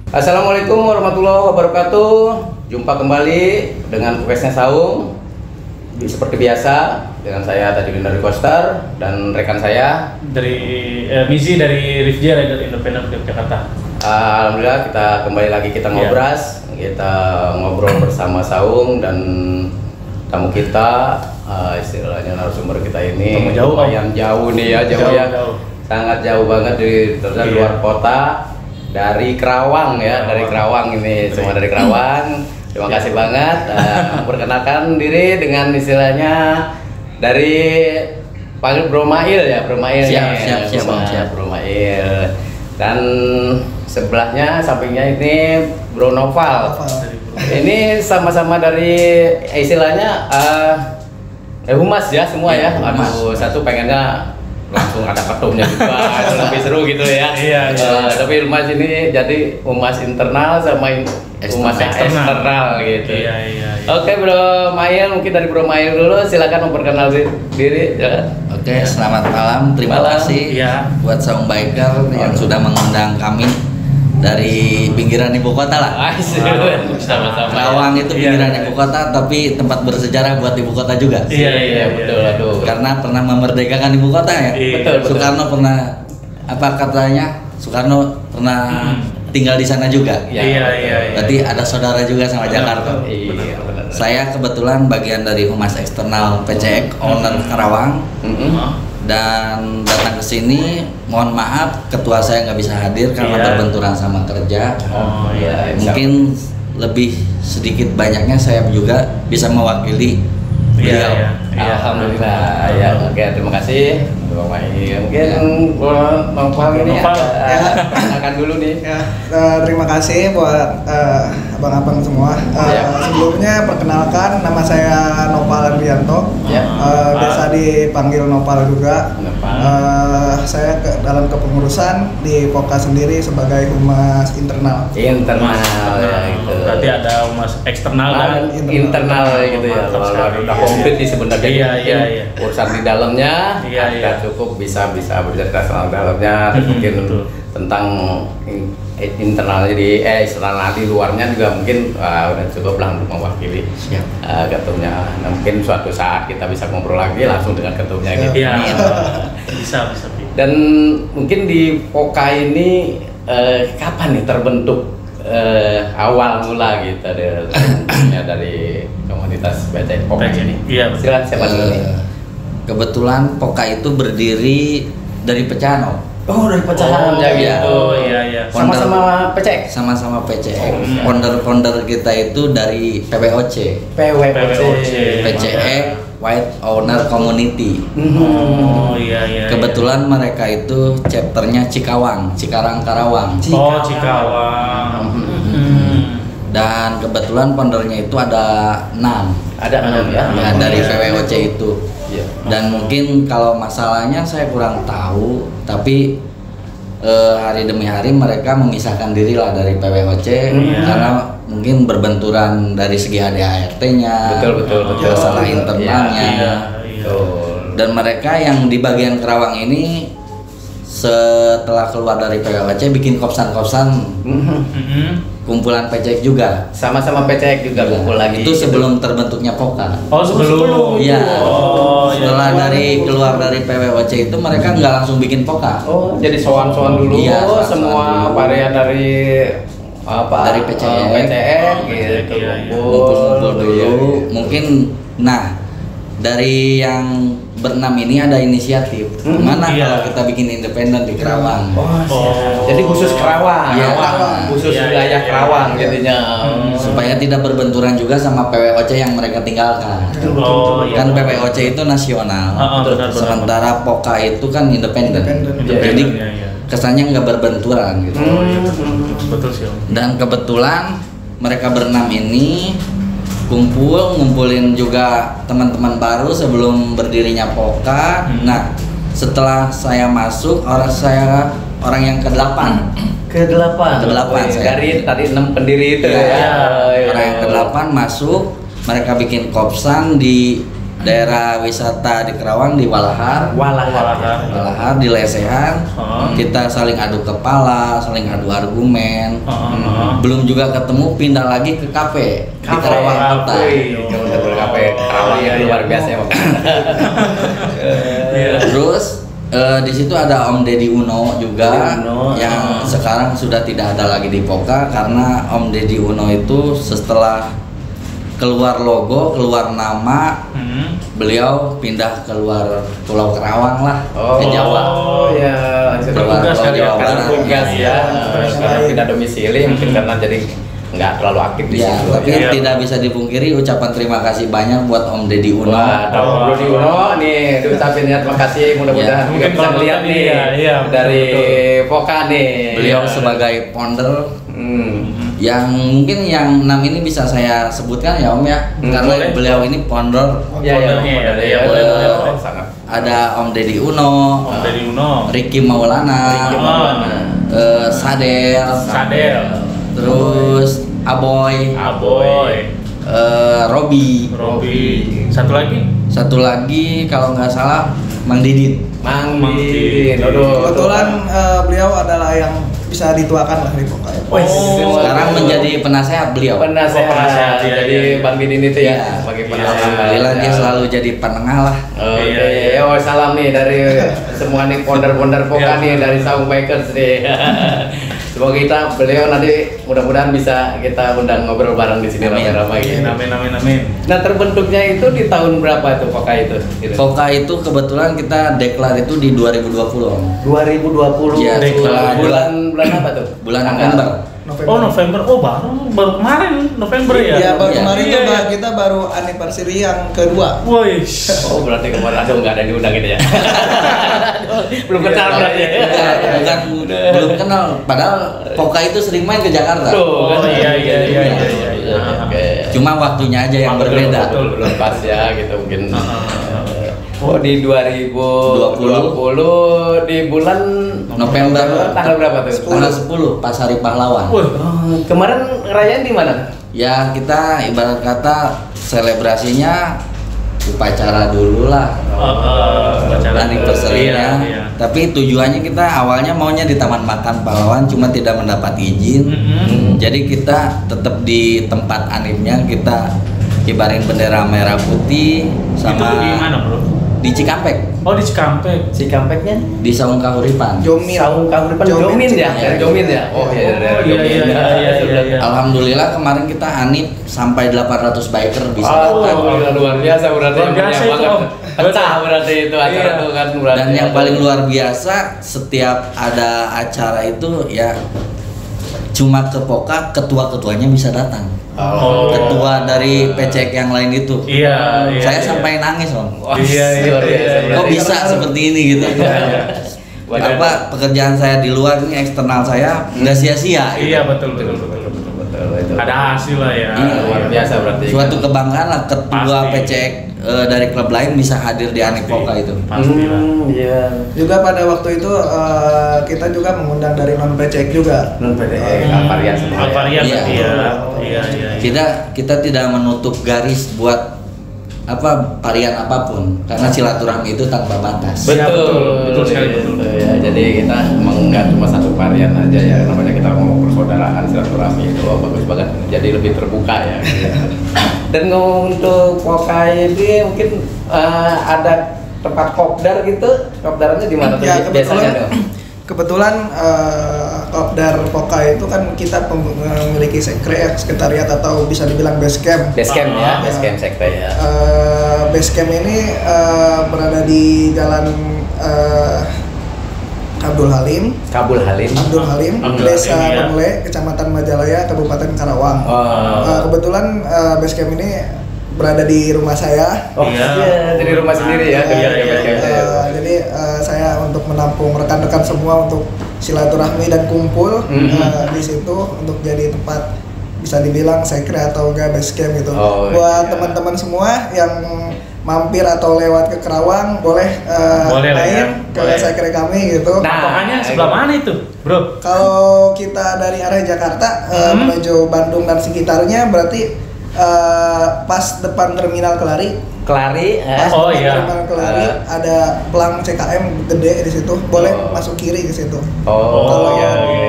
Assalamualaikum warahmatullahi wabarakatuh. Jumpa kembali dengan podcastnya Saung. Seperti biasa dengan saya Tajudin dari Coaster dan rekan saya dari Mizi dari Rifja Rider Independen Jakarta. Alhamdulillah kita kembali lagi kita ngobras, kita ngobrol bersama Saung dan tamu kita, istilahnya narasumber kita ini lumayan jauh nih ya, jauh. Sangat jauh banget dari luar kota, dari Kerawang ya, dari Kerawang ini, semua dari Kerawang. Terima kasih banget. Perkenalkan diri dengan istilahnya dari panggil Bro Mail ya, Bro Mail. Siap. Bro Mail. Dan sebelahnya, sampingnya ini Bro Noval. Ini sama-sama dari istilahnya humas ya semua ya. Aduh, satu pengennya langsung ada ketumnya juga, itu lebih seru gitu ya. Iya. Tapi humas ini jadi humas internal sama humas eksternal gitu. Iya. Oke Bro Mail, mungkin dari Bro Mail dulu, silakan memperkenalkan diri. Ya. Oke, selamat malam. Terima kasih buat Saung Biker yang sudah mengundang kami dari pinggiran ibu kota lah. Sama-sama. Kerawang itu pinggiran ibu kota, tapi tempat bersejarah buat ibu kota juga. Iya, betul. Aduh. Karena pernah memerdekakan ibu kota ya. Betul. Soekarno pernah Soekarno pernah tinggal di sana juga. Iya. Berarti ada saudara juga sama Jakarta. Iya, benar. Saya kebetulan bagian dari humas eksternal PCX owner Kerawang. Dan datang ke sini, mohon maaf ketua saya nggak bisa hadir karena terbenturan sama kerja. Mungkin lebih sedikit banyaknya saya juga bisa mewakili beliau. Alhamdulillah. Ya, oke, terima kasih. Mungkin Noval ini akan dulu nih. Terima kasih buat abang-abang semua. Sebelumnya perkenalkan, nama saya Noval Andrianto. Biasa dipanggil Noval juga. Saya dalam kepengurusan di Poka sendiri sebagai humas internal. Internal ya itu. Berarti ada humas eksternal dan internal gitu ya. Udah komplit sih sebenarnya. Iya. Urusan di dalamnya ada cukup bisa bercerita soal dalamnya, mungkin tentang internalnya di eksternal di luarnya juga mungkin udah cukup lah untuk mewakili ketumnya. Nah, mungkin suatu saat kita bisa ngobrol lagi langsung dengan ketumnya gitu. Iya. Bisa. Dan mungkin di Poka ini kapan nih terbentuk awal mula gitu dari komunitas PCX Poka ini? Iya. Silakan siapa dulu nih? Kebetulan Poka itu berdiri dari pecahan. Dari pecahan ya gitu. Iya. Sama-sama PCX. Sama-sama PCX. Founder kita itu dari PWOC. PCX White Owner Community. Iya. Kebetulan mereka itu chapternya Cikarang Karawang. Cikawang. Dan kebetulan foundernya itu ada 6. Ada 6 ya. Dari PWOC itu. Dan mungkin kalau masalahnya saya kurang tahu, tapi hari demi hari mereka memisahkan diri lah dari PWOC karena mungkin berbenturan dari segi ADART-nya, betul. masalah internalnya. Dan mereka yang di bagian Kerawang ini setelah keluar dari PWOC bikin kopsan kumpulan PCX juga. Sama-sama PCX juga kumpul lagi. Itu sebelum terbentuknya Poka. Sebelum. Iya. Setelah dari keluar dari PWOC itu mereka nggak langsung bikin Poka. Jadi sowan-sowan dulu. Iya, semua varian dari dari PCX gitu. Kumpul dulu. Mungkin dari yang berenam ini ada inisiatif. Gimana kalau kita bikin independen di Kerawang? Jadi khusus Kerawang. Khusus wilayah Kerawang jadinya. Supaya tidak berbenturan juga sama PWOC yang mereka tinggalkan. Kan PWOC itu nasional. Sementara Poka itu kan independen. Jadi kesannya nggak berbenturan gitu. Betul sih. Dan kebetulan mereka berenam ini ngumpulin juga teman-teman baru sebelum berdirinya Poka. Nah, setelah saya masuk, orang yang ke-8. Ke-8 saya. Dari tadi 6 pendiri itu Orang yang ke-8 masuk, mereka bikin kopsan di daerah wisata di Kerawang di Walahar, di Lesehan. Kita saling adu kepala, saling adu argumen. Belum juga ketemu, pindah lagi ke kafe di Kerawang Kota. Kafe Kerawang yang luar biasa ya. Terus di situ ada Om Deddy Uno juga yang sekarang sudah tidak ada lagi di Poka karena Om Deddy Uno itu setelah keluar logo, keluar nama, beliau pindah keluar Pulau Kerawang lah ke Jawa. Oh ya, keluar Pulau Jawa Barat. Tugas ya, karena pindah domisili mungkin karena jadi nggak terlalu aktif di situ. Tapi tidak bisa dipungkiri ucapan terima kasih banyak buat Om Deddy Uno. Om Deddy Uno nih diucapin ya terima kasih, mudah-mudahan mungkin bisa melihat nih dari Poka nih. Beliau sebagai founder yang mungkin yang 6 ini bisa saya sebutkan ya Om ya, karena beliau ini founder. Ada Om Deddy Uno, Ricky Maulana, Sadel, terus Aboy, Robi, satu lagi kalau nggak salah Mang Didin. Kebetulan beliau adalah yang bisa dituakan lah di Poka. Sekarang menjadi penasehat beliau. Penasehat. Jadi Bang Didin itu ya sebagai penasehat. Alhamdulillah dia selalu jadi penengah lah. Oke. Salam nih dari semua nih founder-founder Poka nih dari Saung Bikers nih. Semoga beliau nanti mudah-mudahan bisa kita undang ngobrol bareng di sini ramai-ramai gitu. Amin. Nah, terbentuknya itu di tahun berapa itu Poka itu? Poka itu kebetulan kita deklar itu di 2020. 2020. Iya, bulan apa tuh? Bulan November. November. Oh, baru kemarin November ya. Iya, baru kemarin tuh kita baru anniversary yang kedua. Woi. Oh, berarti kemarin nggak ada diundang gitu ya. Belum kenal berarti. Belum kenal. Padahal Poka itu sering main ke Jakarta. Iya. Cuma waktunya aja yang berbeda. Belum pas ya gitu mungkin. Oh, di 2020 di bulan November tanggal berapa tuh? Tanggal 10 pas Hari Pahlawan. Kemarin ngerayain di mana? Ya kita ibarat kata selebrasinya upacara dulu lah. Anniversary-nya. Tapi tujuannya kita awalnya maunya di Taman Makan Pahlawan cuma tidak mendapat izin. Jadi kita tetap di tempat animnya kita kibarin bendera merah putih sama. Itu di mana, Bro? Di Cikampek. Oh, di Cikampek. Cikampeknya di Saung Kahuripan. Saung Kahuripan Jomin ya? Jomin ya? Oh iya. Alhamdulillah kemarin kita anip sampai 800 biker bisa datang. Luar biasa berarti. Luar biasa itu, Om. Pecah berarti itu acara itu kan berarti. Dan yang paling luar biasa setiap ada acara itu ya cuma ke Poka ketua-ketuanya bisa datang. Ketua dari PCEK yang lain itu. Iya. Saya sampai nangis, Om. Iya. Kok bisa seperti ini gitu. Apa pekerjaan saya di luar ini eksternal saya nggak sia-sia. Iya, betul. Ada hasil lah ya. Luar biasa berarti. Suatu kebanggaan lah ketua PCEK dari klub lain bisa hadir di Anip Poka itu. Pastilah. Iya. Juga pada waktu itu kita juga mengundang dari non PCEK juga. Non PCEK Alvaria. Iya. Kita tidak menutup garis buat varian apapun karena silaturahmi itu tanpa batas. Betul sekali. Ya, jadi kita emang nggak cuma satu varian aja ya, namanya kita mau persaudaraan silaturahmi itu bagus banget. Jadi lebih terbuka ya. Dan untuk Poka ini mungkin ada tempat kopdar gitu, kopdarannya di mana ya, tuh biasanya? Kebetulan Kopdar Poka itu kan kita memiliki sekretariat atau bisa dibilang base camp. Base camp ya, base camp sekre ya. Base camp ini berada di Jalan Abdul Halim, Desa Bemle, Kecamatan Majalaya, Kabupaten Karawang. Kebetulan base camp ini berada di rumah saya. Jadi rumah sendiri ya. Jadi saya untuk menampung rekan-rekan semua untuk silaturahmi dan kumpul di situ untuk jadi tempat bisa dibilang sekre atau enggak base camp gitu. Buat teman-teman semua yang mampir atau lewat ke Kerawang boleh main ke sekre kami gitu. Nah, pokoknya sebelah mana itu, Bro? Kalau kita dari arah Jakarta menuju Bandung dan sekitarnya berarti pas depan Terminal Kelari. Kelari. Oh iya. Terminal Kelari ada pelang CKM gede di situ. Boleh masuk kiri ke situ.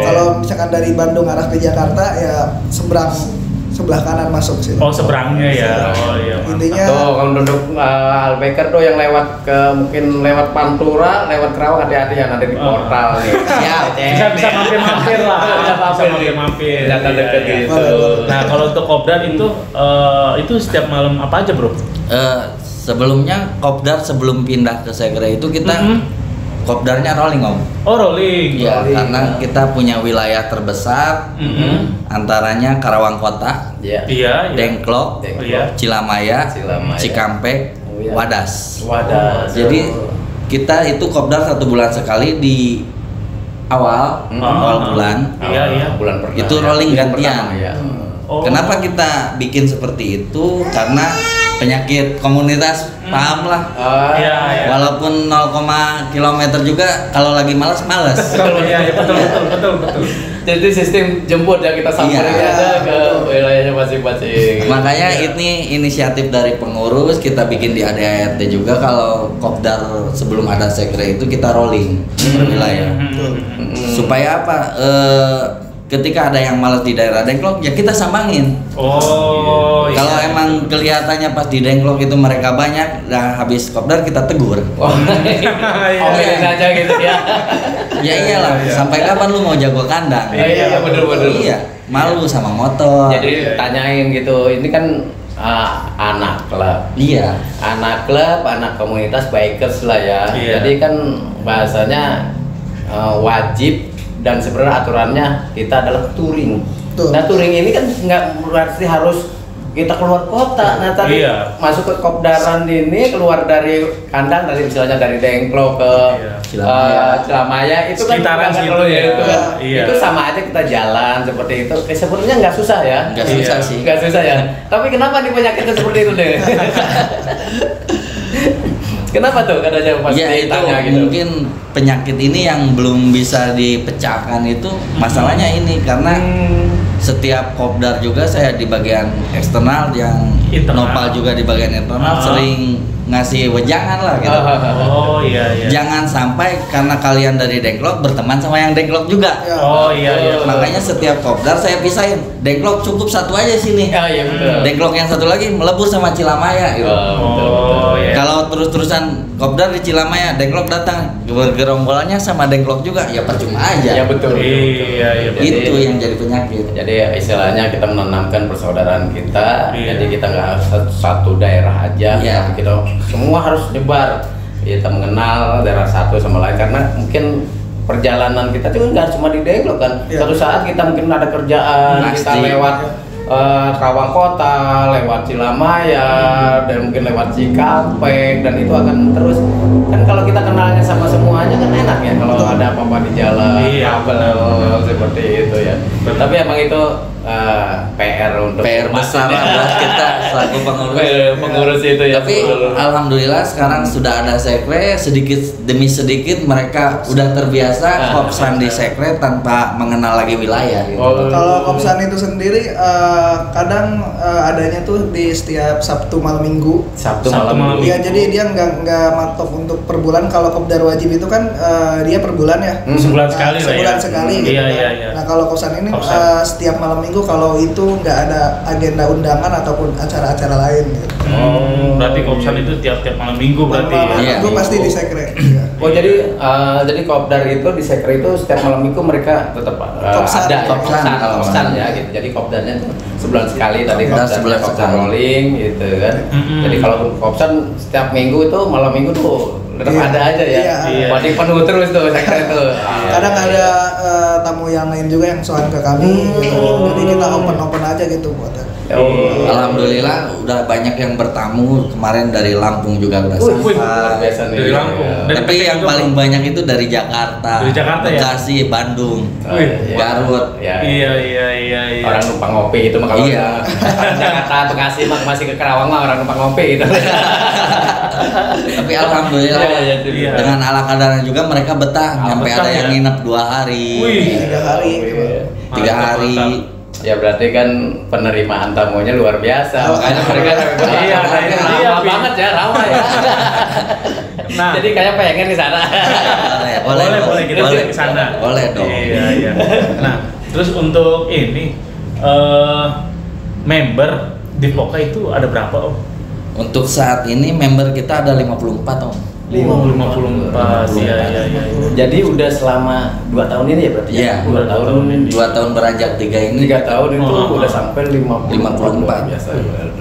Kalau misalkan dari Bandung arah ke Jakarta ya sebelah kanan masuk sih. Oh, seberangnya ya. Oh iya. Intinya tuh kalau duduk Albeker tuh yang lewat ke mungkin lewat Pantura, lewat Kerawang, hati-hati ya nanti di portal nih. Siap. Bisa mampir lah. Bisa mampir. Data deket gitu. Nah, kalau untuk kopdar itu setiap malam apa aja, Bro? Sebelumnya kopdar sebelum pindah ke Sekre itu kita kopdarnya rolling, Om. Oh, rolling. Iya, karena kita punya wilayah terbesar, antaranya Karawang Kota, Dengklok, Cilamaya, Cikampek, Wadas. Jadi kita itu kopdar 1 bulan sekali di awal bulan. Bulan pertama. Itu rolling gantian. Kenapa Oh. kita bikin seperti itu? Karena penyakit komunitas, paham lah. Iya. Walaupun 0, kilometer juga kalau lagi malas. Iya, betul. Jadi sistem jemput ya kita samperin aja ke wilayahnya masing-masing. Makanya ini inisiatif dari pengurus, kita bikin di ADART juga kalau kopdar sebelum ada sekre itu kita rolling per wilayah. Supaya apa? Ketika ada yang malas di daerah Dengklok ya kita sambangin. Kalau emang kelihatannya pas di Dengklok itu mereka banyak, habis kopdar kita tegur. Omelin aja gitu ya. Ya iyalah, sampai kapan lu mau jago kandang? Iya, bener. Iya, malu sama motor. Jadi tanyain gitu, ini kan anak klub. Iya. Anak klub, anak komunitas bikers lah ya. Jadi kan bahasanya wajib dan sebenarnya aturannya kita adalah touring. Nah touring ini kan nggak berarti harus kita keluar kota. Nah tadi masuk ke kopdaran ini keluar dari kandang, dari misalnya dari Dengklok ke Cilamaya itu kan gitu ya. Itu sama aja kita jalan seperti itu. Sebenarnya nggak susah ya. Nggak susah sih. Nggak susah ya. Tapi kenapa nih penyakitnya seperti itu deh? Kenapa tuh katanya pas ditanya gitu? Mungkin penyakit ini yang belum bisa dipecahkan itu masalahnya ini karena setiap kopdar juga saya di bagian eksternal, yang nopal juga di bagian internal sering ngasih wejangan lah gitu. Jangan sampai karena kalian dari Dengklok berteman sama yang Dengklok juga. Makanya setiap kopdar saya pisahin. Dengklok cukup satu aja sini. Dengklok yang satu lagi melebur sama Cilamaya gitu. Kalau terus-terusan kopdar di Cilamaya, Dengklok datang, gerombolannya sama Dengklok juga, ya percuma aja. Ya betul. Itu yang jadi penyakit. Jadi istilahnya kita menanamkan persaudaraan kita. Jadi kita nggak satu daerah aja, tapi kita semua harus nyebar. Kita mengenal daerah satu sama lain karena mungkin perjalanan kita juga nggak cuma di Dengklok kan. Suatu saat kita mungkin ada kerjaan, kita lewat Karawang Kota, lewat Cilamaya, dan mungkin lewat Cikampek, dan itu akan terus. Kan kalau kita kenalnya sama semuanya kan enak ya kalau ada apa-apa di jalan, kabel seperti itu ya. Tapi emang itu PR besar buat kita selaku pengurus itu ya. Tapi alhamdulillah sekarang sudah ada sekre, sedikit demi sedikit mereka udah terbiasa kopsan di sekre tanpa mengenal lagi wilayah gitu. Kalau kopsan itu sendiri kadang adanya tuh di setiap Sabtu malam Minggu. Sabtu malam Minggu. Iya, jadi dia nggak matok untuk per bulan. Kalau kopdar wajib itu kan dia per bulan ya. Sebulan sekali lah ya. Sebulan sekali gitu. Iya. Nah kalau kopsan ini setiap malam Minggu kalau itu nggak ada agenda undangan ataupun acara-acara lain gitu. Berarti kopsan itu tiap malam Minggu berarti. Minggu pasti di sekre. Jadi kopdar itu di sekre itu setiap malam Minggu mereka tetap ada kopsan ya gitu. Jadi kopdarnya itu sebulan sekali tadi kopsan rolling gitu kan. Jadi kalau kopsan setiap minggu itu malam Minggu tuh tetap ada aja ya. Pasti penuh terus tuh sekre itu. Kadang ada tamu yang lain juga yang soal ke kami gitu. Jadi kita open aja gitu buat. Alhamdulillah udah banyak yang bertamu, kemarin dari Lampung juga udah sampai. Dari Lampung. Tapi yang paling banyak itu dari Jakarta, Bekasi, Bandung, Garut. Iya. Orang numpang ngopi itu mah kalau Jakarta, Bekasi mah masih ke Kerawang mah orang numpang ngopi itu. Tapi alhamdulillah dengan ala kadarnya juga mereka betah, sampai ada yang nginep 2 hari, 3 hari. 3 hari. Ya berarti kan penerimaan tamunya luar biasa. Makanya mereka ramah banget ya, ramah ya. Nah, jadi kayak pengen di sana. Boleh kita ke sana. Boleh dong. Iya. Nah, terus untuk ini member di Poka itu ada berapa Om? Untuk saat ini member kita ada 54 Om. 54. Iya. Jadi udah selama 2 tahun ini ya berarti? Iya. 2 tahun ini. 2 tahun beranjak 3 ini. 3 tahun itu udah sampai 54.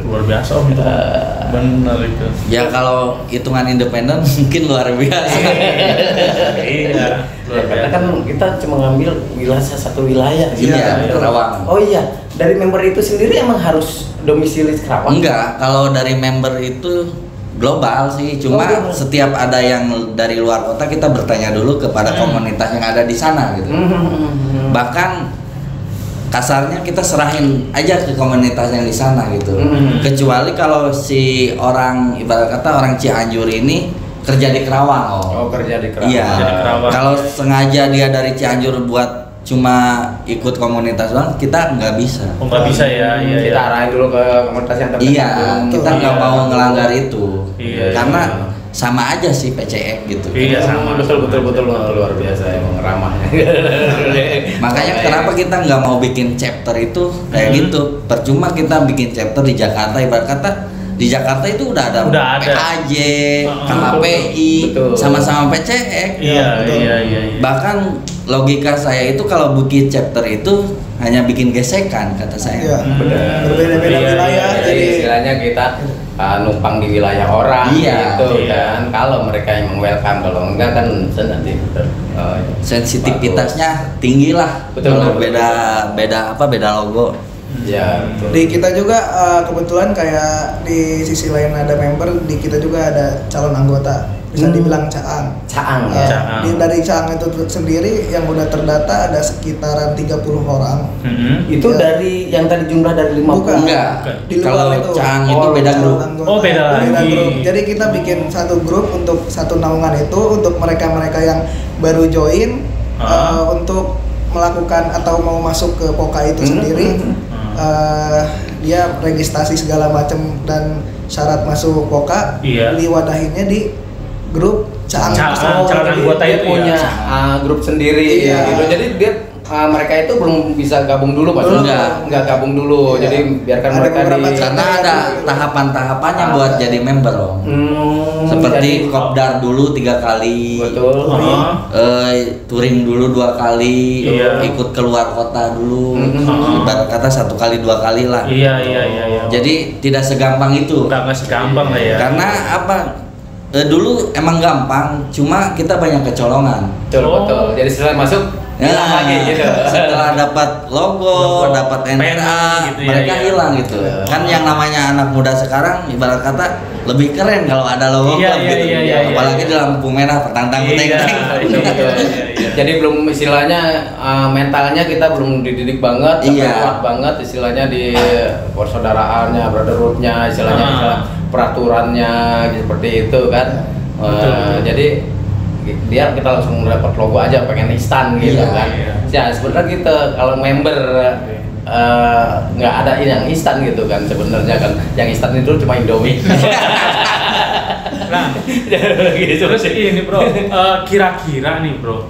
Luar biasa Om itu. Benar itu. Ya kalau hitungan independen mungkin luar biasa. Iya. Karena kan kita cuma ngambil satu wilayah gitu. Iya, Karawang. Oh iya, dari member itu sendiri emang harus domisili Karawang? Enggak, kalau dari member itu global sih, cuma setiap ada yang dari luar kota kita bertanya dulu kepada komunitas yang ada di sana gitu. Bahkan kasarnya kita serahin aja ke komunitas yang di sana gitu. Kecuali kalau si orang ibarat kata orang Cianjur ini kerja di Karawang. Oh, kerja di Karawang. Iya. Kalau sengaja dia dari Cianjur buat cuma ikut komunitas doang, kita nggak bisa. Oh, nggak bisa ya. Iya. Kita arahin dulu ke komunitas yang terdekat. Iya, kita nggak mau ngelanggar itu. Iya. Karena sama aja sih PCX gitu. Iya, sama. Betul luar biasa emang ramahnya. Makanya kenapa kita nggak mau bikin chapter itu kayak gitu. Percuma kita bikin chapter di Jakarta, ibarat kata di Jakarta itu udah ada PAJ, KPI, sama-sama PCX. Iya. Bahkan logika saya itu kalau bikin chapter itu hanya bikin gesekan kata saya. Iya. Berbeda-beda wilayah. Jadi istilahnya kita numpang di wilayah orang gitu kan. Kalau mereka yang welcome, kalau enggak kan nanti sensitivitasnya tinggi lah. Kalau beda logo. Ya, betul. Di kita juga kebetulan kayak di sisi lain ada member, di kita juga ada calon anggota, bisa dibilang Caang. Caang. Dari Caang itu sendiri yang udah terdata ada sekitaran 30 orang. Itu dari yang tadi jumlah dari 50? Bukan. Enggak. Di luar Kalau itu. Caang itu beda grup. Beda lagi. Grup. Jadi kita bikin satu grup untuk satu naungan itu untuk mereka-mereka yang baru join untuk melakukan atau mau masuk ke Poka itu sendiri. Dia registrasi segala macam dan syarat masuk Poka diwadahinnya di grup Caang. Calon anggota itu punya grup sendiri gitu. Jadi dia mereka itu belum bisa gabung dulu Pak. Enggak gabung dulu. Jadi biarkan mereka karena ada tahapan-tahapannya buat jadi member Om. Seperti kopdar dulu 3 kali. Betul. Touring dulu 2 kali. Ikut keluar kota dulu. Ibarat kata 1 kali 2 kali lah. Iya. Jadi tidak segampang itu. Nggak segampang lah ya. Karena apa? Dulu emang gampang, cuma kita banyak kecolongan. Betul. Jadi setelah masuk hilang lagi gitu. Setelah dapat logo, dapat NRA, gitu, mereka hilang gitu. Kan yang namanya anak muda sekarang ibarat kata lebih keren kalau ada logo gitu. Apalagi di lampu merah petang-tang teng-teng. Jadi belum istilahnya mentalnya kita belum dididik banget, kuat banget istilahnya di persaudaraannya, brotherhoodnya, istilahnya peraturannya seperti itu kan. Jadi dia kita langsung dapat logo aja pengen instan gitu kan. Ya sebenarnya kita kalau member nggak ada yang instan gitu kan sebenarnya kan. Yang instan itu cuma Indomie. Nah, terus ini bro, kira-kira nih bro,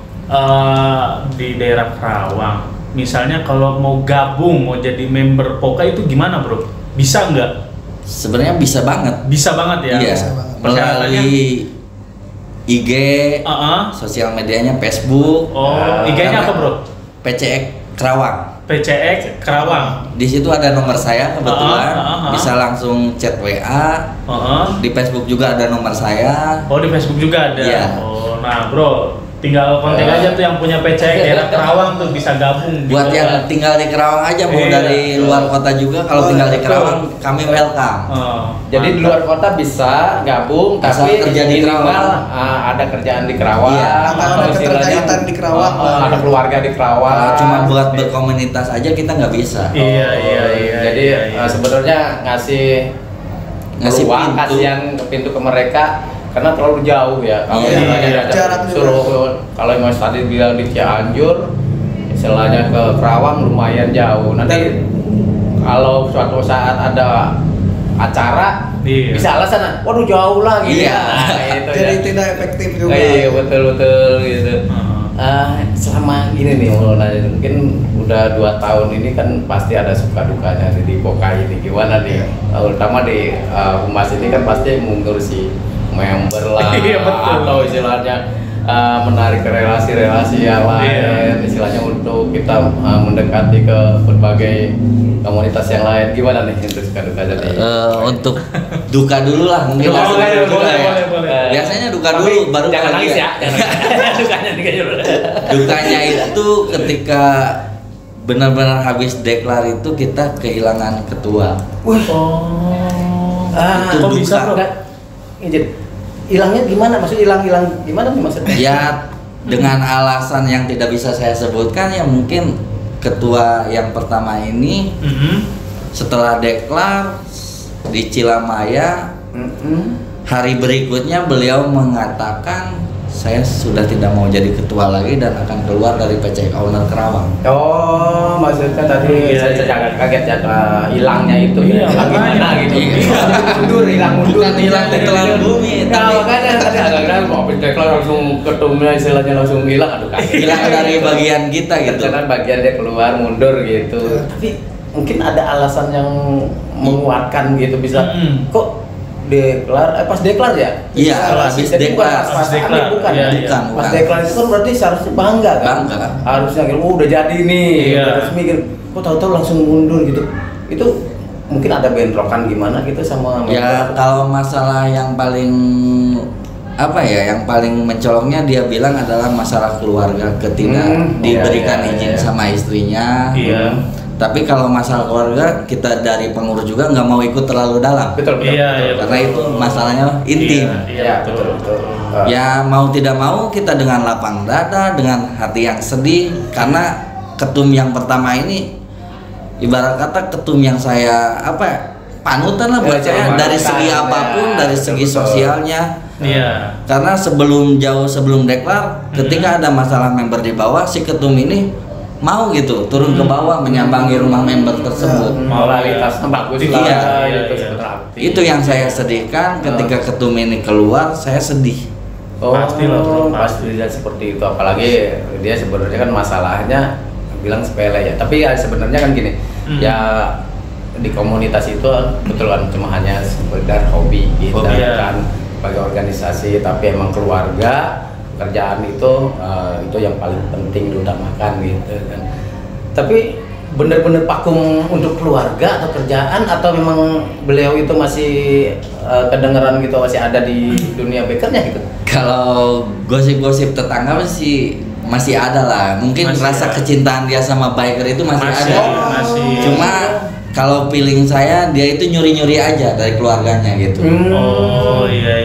di daerah Karawang, misalnya kalau mau gabung, mau jadi member Poka itu gimana bro? Bisa nggak? Sebenarnya bisa banget. Bisa banget ya. Iya. Melalui IG, sosial medianya Facebook. IG-nya apa bro? PCX Karawang. PCX Karawang. Di situ ada nomor saya kebetulan, bisa langsung chat WA. Di Facebook juga ada nomor saya. Oh di Facebook juga ada. Iya. Oh nah bro, tinggal kontak aja tuh yang punya PCX daerah Karawang tuh bisa gabung. Buat yang tinggal di Karawang aja, mau dari luar kota juga kalau tinggal di Karawang kami welcome. Jadi di luar kota bisa gabung, tapi kerja di Karawang. ada kerjaan di Karawang, ada keterkaitan di Karawang, ada keluarga di Karawang. Cuma buat berkomunitas aja kita nggak bisa. Jadi sebenarnya ngasih peluang, kasihan pintu ke mereka karena terlalu jauh ya. Kalau jarak suruh kalau yang tadi bilang di Cianjur istilahnya ke Kerawang lumayan jauh. Nanti kalau suatu saat ada acara bisa alasan, waduh jauh lagi. Iya. Gitu, Jadi ya. tidak efektif juga. Iya betul gitu. Selama ini nih mungkin udah 2 tahun ini kan pasti ada suka dukanya di Poka ini gimana nih, terutama di humas ini kan pasti mengurusi member lah atau istilahnya menarik relasi-relasi yang lain, istilahnya untuk kita mendekati ke berbagai komunitas yang lain. Gimana nih untuk suka dukanya nih? Untuk duka dulu lah mungkin. Boleh. Biasanya duka dulu baru jangan nangis ya. Dukanya dulu. Dukanya itu ketika benar-benar habis deklar itu kita kehilangan ketua. Itu Kok bisa bro? Hilangnya gimana? Maksudnya hilang gimana nih maksudnya? Ya dengan alasan yang tidak bisa saya sebutkan, ya mungkin ketua yang pertama ini setelah deklar di Cilamaya, hari berikutnya beliau mengatakan saya sudah tidak mau jadi ketua lagi dan akan keluar dari PCX Owner Kerawang. Oh, maksudnya tadi saya agak kaget ya hilangnya itu ya. Hilang gimana gitu. Hilang mundur. Bukan hilang di telan bumi, Nah, makanya tadi agak keren mau deklar langsung ketumnya istilahnya langsung hilang, aduh kaget. hilang dari bagian kita gitu. Karena bagian dia keluar mundur gitu. Tapi mungkin ada alasan yang menguatkan gitu bisa. Kok deklar pas deklar ya? Iya, habis deklar. Pas deklar bukan. Bukan. Pas deklar itu kan berarti seharusnya bangga kan? Bangga. Harusnya gitu, udah jadi nih. Terus mikir, kok tahu-tahu langsung mundur gitu. Itu mungkin ada bentrokan gimana gitu sama Ya kalau masalah yang paling yang paling mencoloknya dia bilang adalah masalah keluarga, diberikan izin sama istrinya. Tapi kalau masalah keluarga, kita dari pengurus juga nggak mau ikut terlalu dalam. Betul. Karena itu masalahnya intim. Iya, betul. Ya mau tidak mau kita dengan lapang dada, dengan hati yang sedih, karena ketum yang pertama ini ibarat kata ketum yang saya panutan lah buat saya dari segi apapun, dari segi sosialnya. Karena jauh sebelum deklar, ketika ada masalah member di bawah, si ketum ini mau gitu turun ke bawah menyambangi rumah member tersebut. Moralitasnya bagus lah. Itu yang saya sedihkan ketika ketum ini keluar, saya sedih. Pasti lihat seperti itu, apalagi dia sebenarnya kan masalahnya bilang sepele ya, tapi ya sebenarnya kan gini, ya di komunitas itu betul kan cuma hanya sekedar hobi kita kan sebagai organisasi, tapi emang keluarga kerjaan itu yang paling penting diutamakan gitu kan. Tapi benar-benar vakum untuk keluarga atau kerjaan, atau memang beliau itu masih kedengeran gitu, masih ada di dunia bekernya gitu? Kalau gosip-gosip tetangga masih ada lah, mungkin rasa kecintaan dia sama biker itu masih ada. Cuma kalau feeling saya dia itu nyuri-nyuri aja dari keluarganya gitu.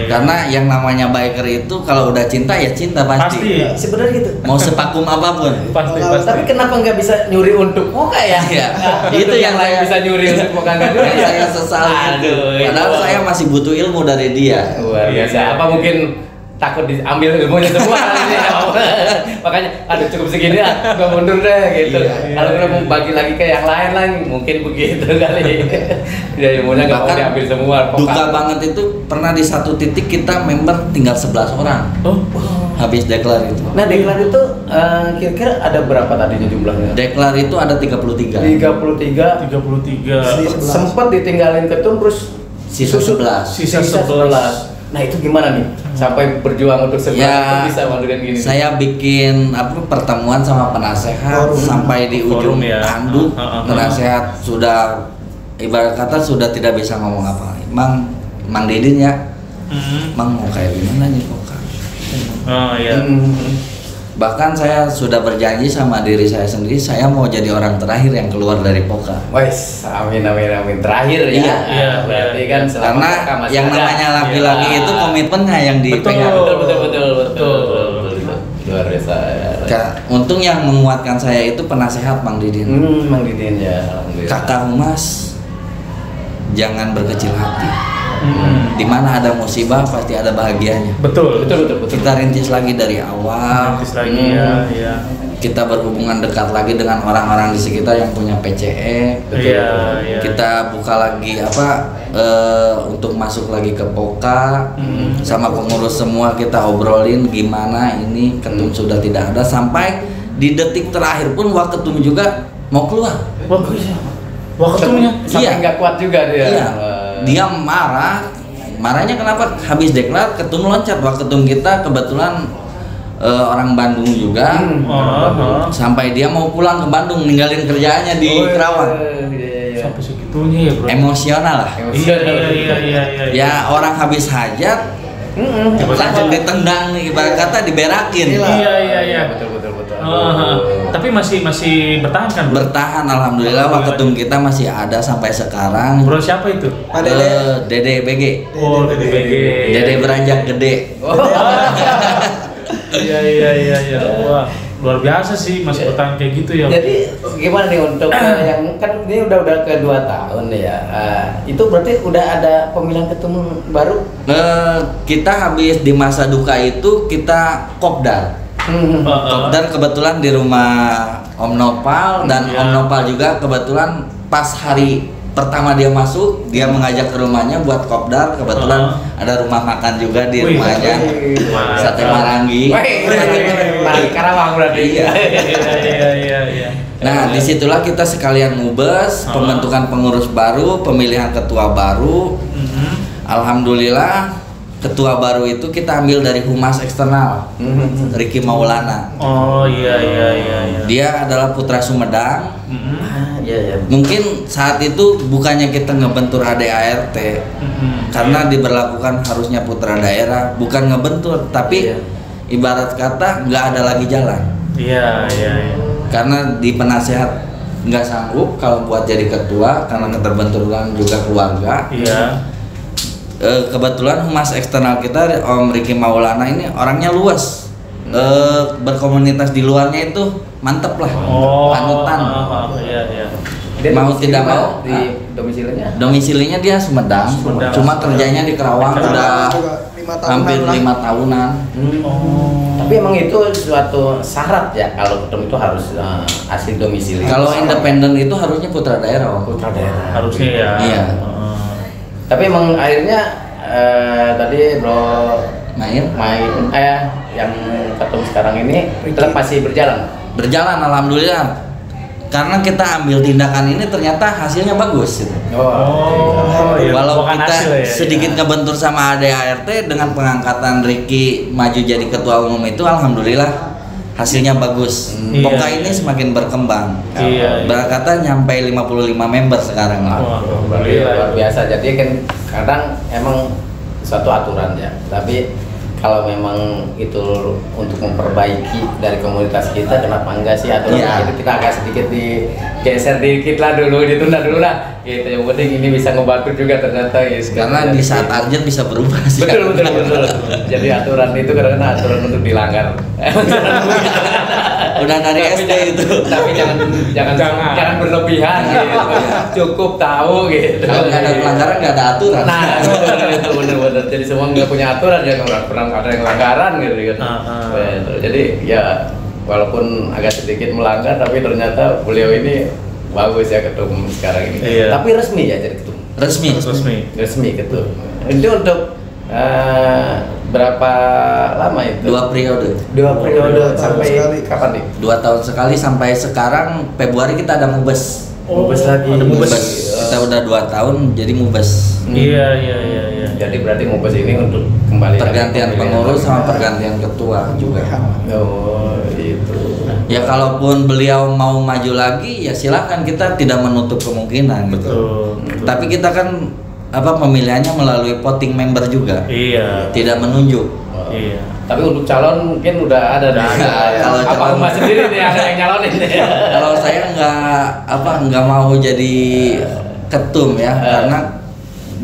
Karena yang namanya biker itu kalau udah cinta ya cinta pasti. Sebenarnya gitu. Mau sepakum apapun. Pasti. Tapi kenapa nggak bisa nyuri untuk Poka ya? Itu yang lain bisa nyuri untuk Poka nggak nyuri ya? Saya sesal itu. Padahal saya masih butuh ilmu dari dia. Luar biasa. Apa mungkin takut diambil ilmunya semua makanya aduh cukup segini ya, nggak mundur deh gitu. Kalau kita mau bagi lagi ke yang lain mungkin begitu kali ya, ilmunya nggak mau diambil semua. Duka banget itu pernah di satu titik kita member tinggal 11 orang habis deklar itu. Nah deklar itu kira-kira ada berapa tadinya jumlahnya? Deklar itu ada 33. 33. Sempat ditinggalin ketum terus sisa 11. Nah itu gimana nih sampai berjuang untuk sebelah bisa dengan gini? Saya bikin pertemuan sama penasehat sampai di ujung tanduk. Penasehat sudah ibarat kata sudah tidak bisa ngomong apa. Mang Didin ya, Mang mau kayak gimana nih Poka? Bahkan saya sudah berjanji sama diri saya sendiri, saya mau jadi orang terakhir yang keluar dari Poka. Wes, amin. Terakhir ya. Berarti kan karena yang namanya laki-laki itu komitmennya yang dipegang. Betul. Luar biasa. Untung yang menguatkan saya itu penasehat Mang Didin. Mang Didin ya. Kakak Humas, jangan berkecil hati. Di mana ada musibah pasti ada bahagianya. Betul. Kita rintis lagi dari awal. kita berhubungan dekat lagi dengan orang-orang di sekitar yang punya PCE. Iya. Kita buka lagi untuk masuk lagi ke POKA, sama pengurus semua kita obrolin gimana ini ketum sudah tidak ada, sampai di detik terakhir pun waketum juga mau keluar. Waketumnya sampai nggak kuat juga dia. Iya. Dia marahnya kenapa? Habis deklar ketum loncat. Waketum kita kebetulan orang Bandung juga, sampai dia mau pulang ke Bandung ninggalin kerjaannya di Kerawang. Sampai segitunya ya bro. Emosional lah. Iya. Ya orang habis hajat langsung ditendang nih, ibarat kata diberakin. Iya. Betul. Tapi masih bertahan kan bro? Bertahan, alhamdulillah. Waketum kita masih ada sampai sekarang. Bro siapa itu? Dede BG. Oh Dede BG. Dede beranjak gede. Iya. Wah, luar biasa sih masih bertahan kayak gitu ya. Jadi gimana nih untuk yang kan ini udah ke 2 tahun ya. Itu berarti udah ada pemilihan ketum baru? Kita habis di masa duka itu kita kopdar. Kopdar kebetulan di rumah Om Nopal, dan Om Nopal juga kebetulan pas hari pertama dia masuk, dia mengajak ke rumahnya buat kopdar. Kebetulan ada rumah makan juga di rumahnya, sate Marangi. Marangi Karawang berarti. Iya. Nah, disitulah kita sekalian ngubes, pembentukan pengurus baru, pemilihan ketua baru. Alhamdulillah ketua baru itu kita ambil dari humas eksternal, Ricky Maulana. Oh iya. Dia adalah putra Sumedang. Iya. Mungkin saat itu bukannya kita ngebentur ADART, karena diberlakukan harusnya putra daerah, bukan ngebentur, tapi ibarat kata nggak ada lagi jalan. Iya. Karena di penasehat nggak sanggup kalau buat jadi ketua karena keterbenturan juga keluarga. Iya. Kebetulan humas eksternal kita Om Ricky Maulana ini orangnya luas, berkomunitas di luarnya itu mantep lah, panutan. Iya. Mau tidak mau di domisilinya dia Sumedang. Cuma kerjanya di Kerawang udah hampir 5 tahunan. Tapi emang itu suatu syarat ya kalau ketum itu harus asli domisili. Kalau independen itu harusnya putra daerah. Putra daerah Harusnya ya. Iya. Tapi emang akhirnya tadi Bro main yang ketum sekarang ini tetap masih berjalan. Berjalan, alhamdulillah. Karena kita ambil tindakan ini ternyata hasilnya bagus. Iya. Walau kita sedikit ya. ngebentur sama ADART, dengan pengangkatan Ricky maju jadi ketua umum itu alhamdulillah hasilnya bagus. POKA ini semakin berkembang. Berkata nyampe 55 member sekarang. Luar biasa. Jadi kan kadang emang suatu aturan ya. Tapi kalau memang itu untuk memperbaiki dari komunitas kita, kenapa enggak sih aturan itu kita agak sedikit digeser dikit lah dulu, ditunda dulu lah. Gitu. Yang penting ini bisa ngebantu juga ternyata ya. Karena di saat urgent bisa berubah sih. Betul. Jadi aturan itu kadang-kadang aturan untuk dilanggar. Udah dari SD itu. Tapi jangan berlebihan gitu. Cukup tahu gitu. Kalau nggak ada pelanggaran nggak ada aturan. Nah, itu benar. Jadi semua nggak punya aturan, ya nggak pernah ada yang pelanggaran gitu. Jadi ya walaupun agak sedikit melanggar, tapi ternyata beliau ini bagus ya ketum sekarang ini. Iya. Tapi resmi ya jadi ketum. Resmi ketum. Itu untuk berapa lama itu? 2 periode. 2 periode sampai kapan nih? 2 tahun sekali sampai sekarang Februari kita ada mubes. Mubes lagi. Ada mubes. Kita udah 2 tahun jadi mubes. Iya. Jadi berarti mubes ini untuk kembali pergantian pengurus sama pergantian ketua juga. Oh, itu. Ya kalaupun beliau mau maju lagi ya silakan, kita tidak menutup kemungkinan. Betul. Tapi kita kan pemilihannya melalui voting member juga. Iya. Tidak menunjuk. Iya. Tapi untuk calon mungkin udah ada nih. Kalau calon Mas sendiri nih ada yang nyalonin nih. Kalau saya nggak mau jadi ketum ya, karena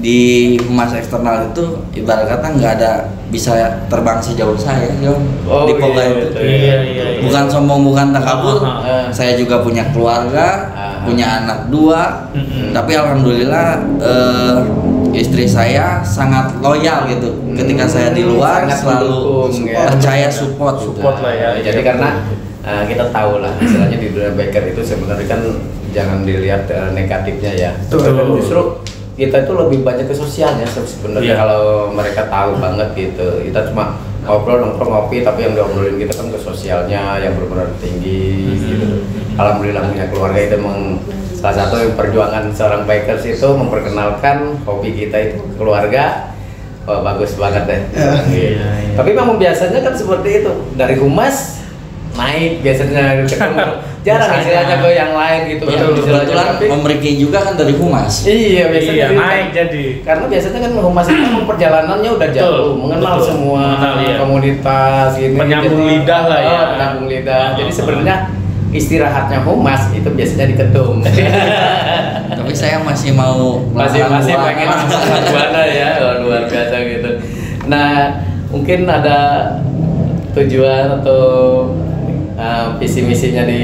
di humas eksternal itu ibarat kata nggak ada bisa terbang sejauh saya di POKA itu. Iya. Bukan sombong, bukan takabur. Saya juga punya keluarga, punya anak 2. Tapi alhamdulillah istri saya sangat loyal gitu. Ketika saya di luar selalu percaya support lah ya. Jadi karena kita tahu lah istilahnya di dunia biker itu sebenarnya kan jangan dilihat negatifnya ya. Justru kita itu lebih banyak ke sosialnya sebenarnya. Kalau mereka tahu banget gitu, kita cuma ngobrol nongkrong ngopi, tapi yang diobrolin kita kan ke sosialnya yang benar-benar tinggi gitu. Alhamdulillah punya keluarga itu memang salah satu perjuangan seorang bikers itu memperkenalkan hobi kita itu keluarga. Oh, bagus banget deh. Tapi memang biasanya kan seperti itu, dari humas naik biasanya ketemu jarang istilahnya ke yang lain gitu. Kebetulan Om Riki juga kan dari humas. Iya biasanya naik jadi. Karena biasanya kan humas itu perjalanannya udah jauh, mengenal semua komunitas ini. Penyambung lidah lah ya. Penyambung lidah. Jadi sebenarnya istirahatnya humas itu biasanya di Ketum. Tapi saya masih mau masih pengen Buana ya, luar biasa gitu. Nah mungkin ada tujuan atau visi misinya di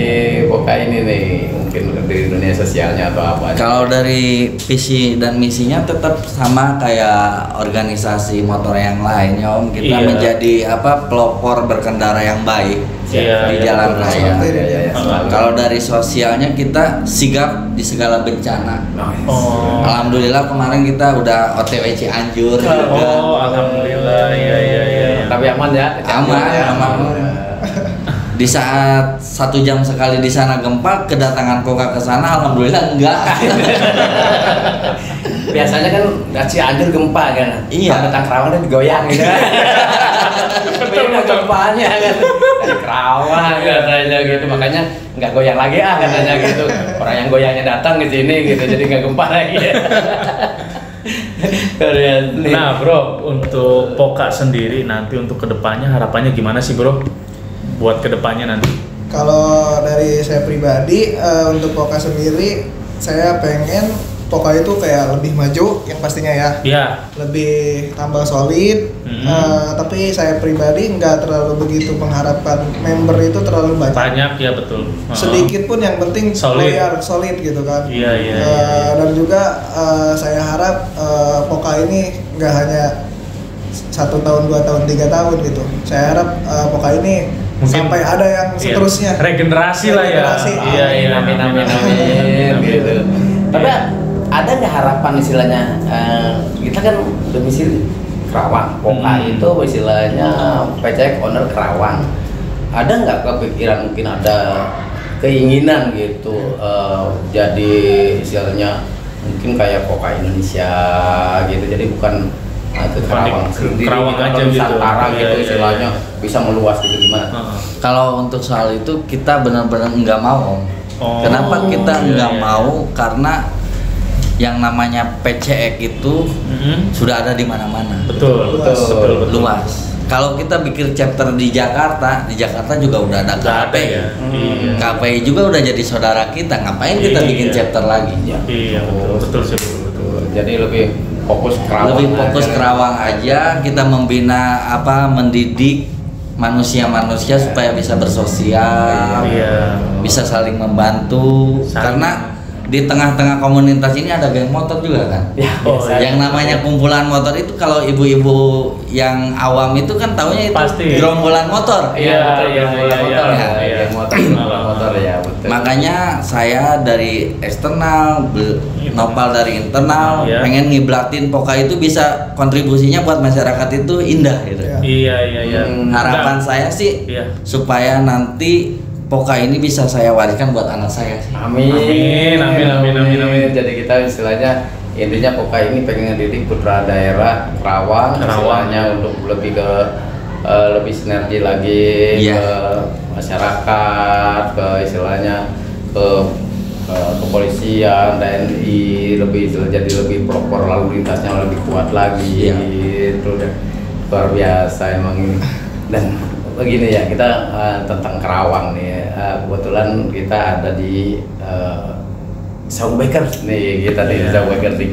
Poka ini nih, mungkin di dunia sosialnya atau apa? Kalau dari visi dan misinya tetap sama kayak organisasi motor yang lain ya Om. Kita menjadi pelopor berkendara yang baik di jalan raya. Kalau dari sosialnya kita sigap di segala bencana. Alhamdulillah kemarin kita udah OTW Cianjur. Alhamdulillah ya. Tapi aman ya? Aman. Di saat 1 jam sekali di sana gempa, kedatangan Poka ke sana alhamdulillah enggak. Biasanya kan Cianjur gempa kan. Iya. Datang Kerawang digoyang gitu. Betul gempanya kan. Dari Kerawang katanya gitu, makanya nggak goyang lagi katanya gitu. Orang yang goyangnya datang ke sini gitu, jadi nggak gempa lagi. Nah bro, untuk Poka sendiri nanti untuk kedepannya harapannya gimana sih bro? Buat kedepannya nanti? Kalau dari saya pribadi, untuk Poka sendiri, saya pengen Poka itu kayak lebih maju, yang pastinya ya. Iya. Lebih tambah solid. Tapi saya pribadi nggak terlalu begitu mengharapkan member itu terlalu banyak. Banyak ya betul. Sedikit pun yang penting solid gitu kan. Iya. Dan juga saya harap Poka ini nggak hanya 1 tahun, 2 tahun, 3 tahun gitu. Saya harap Poka ini mungkin sampai ada yang seterusnya. Regenerasi lah ya. Iya. Amin. Gitu. Tapi ada nggak harapan istilahnya? Kita kan domisili Kerawang, Poka itu istilahnya PCX owner Kerawang. Ada nggak kepikiran mungkin ada keinginan gitu jadi istilahnya mungkin kayak Poka Indonesia gitu, jadi bukan ke Kerawang sendiri, Kerawang aja gitu, Nusantara gitu istilahnya bisa meluas gitu gimana? Kalau untuk soal itu kita benar-benar nggak mau. Kenapa kita nggak mau? Karena yang namanya PCX itu sudah ada di mana-mana. Betul. Luas. Kalau kita bikin chapter di Jakarta juga udah ada KPI. Ya. KPI juga udah jadi saudara kita. Ngapain kita bikin chapter lagi? Iya, betul. Jadi lebih fokus Kerawang aja. Kita membina mendidik manusia-manusia supaya bisa bersosial, bisa saling membantu. Karena di tengah-tengah komunitas ini ada geng motor juga kan. Yang namanya kumpulan motor itu kalau ibu-ibu yang awam itu kan taunya itu pasti gerombolan motor. Motor ya betul. Makanya saya dari eksternal, Nopal dari internal, pengen ngiblatin Poka itu bisa kontribusinya buat masyarakat itu indah gitu. Iya. Harapan saya sih supaya nanti Poka ini bisa saya wariskan buat anak saya sih. Amin. Jadi kita istilahnya intinya Poka ini pengen ngedidik putra daerah Kerawang istilahnya untuk lebih ke lebih sinergi lagi ke masyarakat, ke istilahnya ke kepolisian, TNI, jadi lebih pelopor lalu lintasnya lebih kuat lagi. Itu luar biasa emang ini. Dan begini ya, kita tentang Kerawang nih, kebetulan kita ada di Saung Bikers nih, kita di Saung Bikers nih.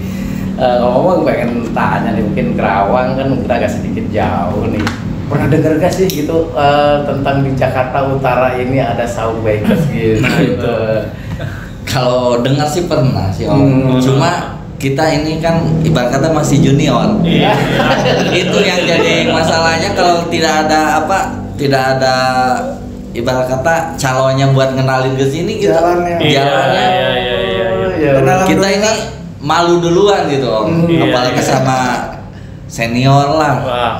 Ngomong pengen tanya nih, mungkin Kerawang kan kita agak sedikit jauh nih. Pernah dengar gak sih gitu tentang di Jakarta Utara ini ada Saung Bikers gitu? Kalau dengar sih pernah sih Om. Cuma kita ini kan ibarat kata masih junior. Iya. Itu yang jadi masalahnya kalau tidak ada ibarat kata calonnya buat ngenalin ke sini kita Jalannya. kita ini malu duluan gitu Om. Apalagi sama senior lah. Wah.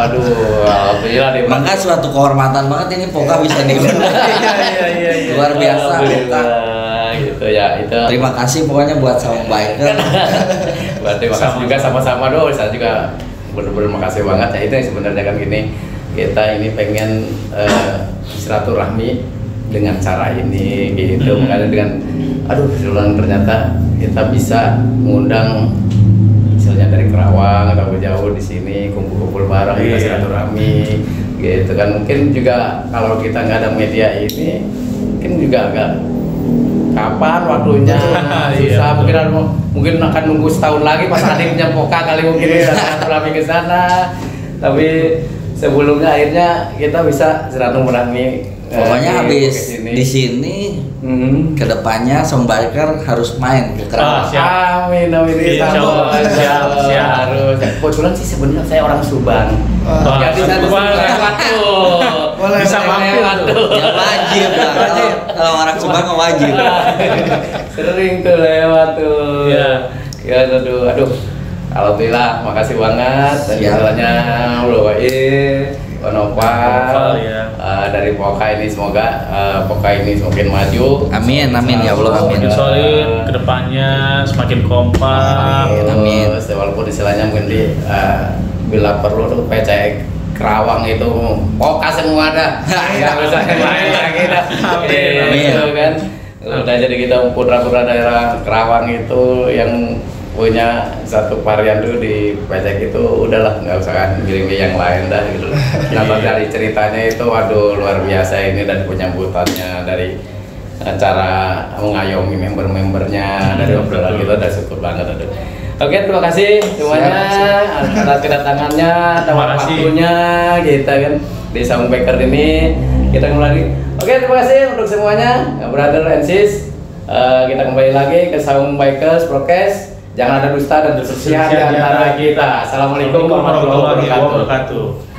Aduh, alhamdulillah deh. Maka suatu kehormatan banget ini Poka bisa diundang. Iya. Luar biasa Poka. Gitu ya, itu. Terima kasih pokoknya buat Saung Biker. Terima kasih juga sama-sama dong. Saya juga benar-benar makasih banget ya. Itu yang sebenarnya kan gini, kita ini pengen silaturahmi dengan cara ini gitu. Makanya dengan ternyata kita bisa mengundang misalnya dari Kerawang atau jauh di sini kumpul-kumpul bareng kita silaturahmi gitu kan. Mungkin juga kalau kita nggak ada media ini mungkin juga agak kapan waktunya susah. Mungkin akan nunggu setahun lagi pas adiknya Poka kali mungkin bisa silaturahmi ke sana. Tapi sebelumnya akhirnya kita bisa silaturahmi. Pokoknya habis di sini kedepannya Saung Biker harus main ke Kerawang. Amin. Siap. Harus. Kebetulan sih sebenarnya saya orang Subang. Ya bisa lewat tuh. Bisa mampir tuh. Ya wajib lah. Kalau orang Subang wajib. Sering tuh lewat tuh. Ya aduh. Alhamdulillah, makasih banget. Dan misalnya Bro Nopal dari Poka ini semoga Poka ini semakin maju. Amin ya Allah, amin. Semakin solid, kedepannya semakin kompak. Amin. Walaupun istilahnya mungkin bila perlu tuh PCX Kerawang itu Poka semua dah. Nggak usah yang lain lagi dah. Gitu kan. Udah jadi kita putra-putra daerah Kerawang itu yang punya satu varian dulu di PCX itu udahlah, nggak usah kan ngirim yang lain dah gitu. Nah dari ceritanya itu waduh luar biasa ini dan penyambutannya dari cara mengayomi member-membernya dari obrolan kita udah syukur banget aduh. Oke, terima kasih semuanya atas kedatangannya dan waktunya kita kan di Saung Biker ini kita kembali. Oke, terima kasih untuk semuanya brother and sis. Kita kembali lagi ke Saung Bikers Prokes. Jangan ada dusta dan bersesia di antara kita. Assalamualaikum warahmatullahi wabarakatuh.